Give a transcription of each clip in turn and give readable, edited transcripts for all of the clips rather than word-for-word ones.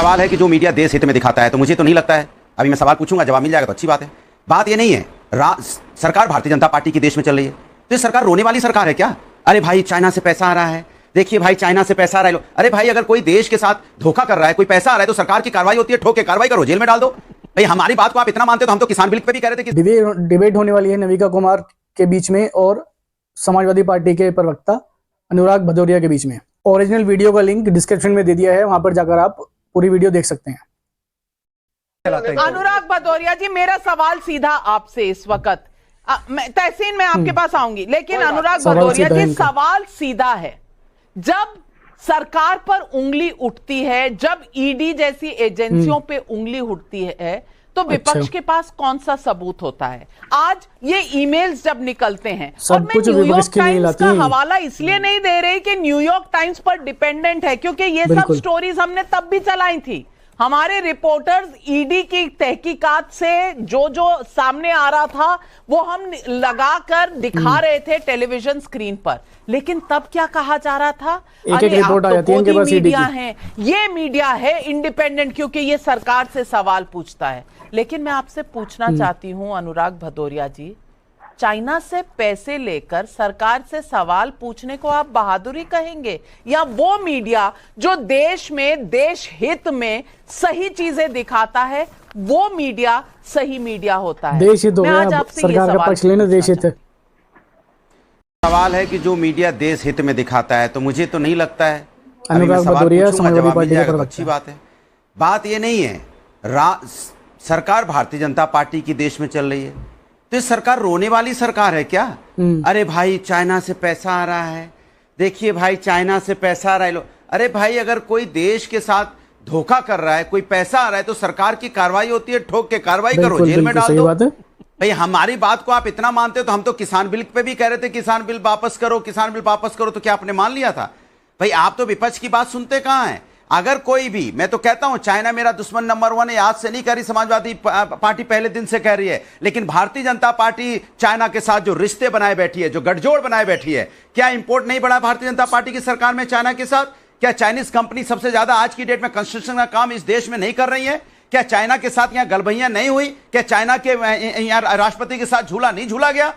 सवाल है कि जो मीडिया देश हित में दिखाता है, तो मुझे तो नहीं लगता है, अभी मैं सवाल पूछूंगा, जवाब मिल जाएगा तो अच्छी बात है। बात ये नहीं है सरकार भारतीय जनता पार्टी की देश में चल रही है, तो ये सरकार रोने वाली सरकार है क्या? अरे भाई चाइना से पैसा आ रहा है, देखिए भाई चाइना से पैसा आ रहा है। अरे भाई अगर कोई देश के साथ धोखा कर रहा है, कोई पैसा आ रहा है, तो सरकार की कार्रवाई होती है, ठोक के कार्रवाई करो, जेल में डाल दो। भाई हमारी बात को आप इतना मानते हो, तो हम तो किसान बिल पे भी कह रहे थे कि डिबेट होने वाली है नविका कुमार के बीच में और समाजवादी पार्टी के प्रवक्ता अनुराग भदौरिया के बीच में। ओरिजिनल वीडियो का लिंक डिस्क्रिप्शन में दे दिया है, वहां पर जाकर आप पूरी वीडियो देख सकते हैं। अनुराग भदौरिया जी, मेरा सवाल सीधा आपसे इस वक्त, तहसीन मैं आपके पास आऊंगी, लेकिन अनुराग भदौरिया जी सवाल सीधा है, जब सरकार पर उंगली उठती है, जब ईडी जैसी एजेंसियों पे उंगली उठती है, तो विपक्ष के पास कौन सा सबूत होता है? आज ये ईमेल्स जब निकलते हैं, और मैं न्यूयॉर्क टाइम्स का हवाला इसलिए नहीं दे रही कि न्यूयॉर्क टाइम्स पर डिपेंडेंट है, क्योंकि ये सब स्टोरीज हमने तब भी चलाई थी। हमारे रिपोर्टर्स ईडी की तहकीकात से जो जो सामने आ रहा था वो हम लगाकर दिखा रहे थे टेलीविजन स्क्रीन पर, लेकिन तब क्या कहा जा रहा था? एक रिपोर्ट आ जाती है इनके पास, मीडिया है, ये मीडिया है इंडिपेंडेंट, क्योंकि ये सरकार से सवाल पूछता है। लेकिन मैं आपसे पूछना चाहती हूं अनुराग भदौरिया जी, चाइना से पैसे लेकर सरकार से सवाल पूछने को आप बहादुरी कहेंगे, या वो मीडिया जो देश में देश हित में सही चीजें दिखाता है, वो मीडिया सही मीडिया होता है? देश हित हो गया, सरकार का पक्ष लेना देश हित है। सवाल है कि जो मीडिया देश हित में दिखाता है, तो मुझे तो नहीं लगता है, अनुराग भदौरिया समाजवादी पार्टी का अच्छी बात है। बात ये नहीं है सरकार भारतीय जनता पार्टी की देश में चल रही है, तो सरकार रोने वाली सरकार है क्या? अरे भाई चाइना से पैसा आ रहा है, देखिए भाई चाइना से पैसा आ रहा है। अरे भाई अगर कोई देश के साथ धोखा कर रहा है, कोई पैसा आ रहा है, तो सरकार की कार्रवाई होती है, ठोक के कार्रवाई करो, जेल में डाल दो। भाई हमारी बात को आप इतना मानते हो, तो हम तो किसान बिल पे भी कह रहे थे किसान बिल वापस करो, किसान बिल वापस करो, तो क्या आपने मान लिया था? भाई आप तो विपक्ष की बात सुनते कहां हैं? अगर कोई भी, मैं तो कहता हूं चाइना मेरा दुश्मन नंबर 1 है, आज से नहीं कह रही समाजवादी पार्टी, पहले दिन से कह रही है, लेकिन भारतीय जनता पार्टी चाइना के साथ जो रिश्ते बनाए बैठी है, जो गठजोड़ बनाए बैठी है, क्या इंपोर्ट नहीं बढ़ा भारतीय जनता पार्टी की सरकार में चाइना के साथ? क्या चाइनीज कंपनी सबसे ज्यादा आज की डेट में कंस्ट्रक्शन का काम इस देश में नहीं कर रही है? क्या चाइना के साथ यहां गलबहियां नहीं हुई? क्या चाइना के राष्ट्रपति के साथ झूला नहीं झूला गया?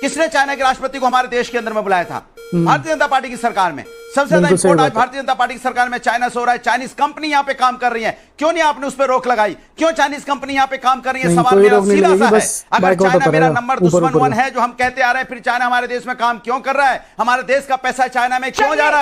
किसने चाइना के राष्ट्रपति को हमारे देश के अंदर में बुलाया था? भारतीय जनता पार्टी की सरकार में। सबसे ज्यादा इंपोर्ट आज भारतीय जनता पार्टी की सरकार में चाइना से हो रहा है। चाइनीज कंपनी यहां पे काम कर रही है, क्यों नहीं आपने उस पर रोक लगाई? क्यों चाइनीज कंपनी यहां पे काम कर रही है? सवाल मेरा सीधा सा है, अगर चाइना मेरा नंबर दुश्मन 1 है, जो हम कहते आ रहे हैं, फिर चाइना हमारे देश में काम क्यों कर रहा है? हमारे देश का पैसा चाइना में क्यों जा रहा है?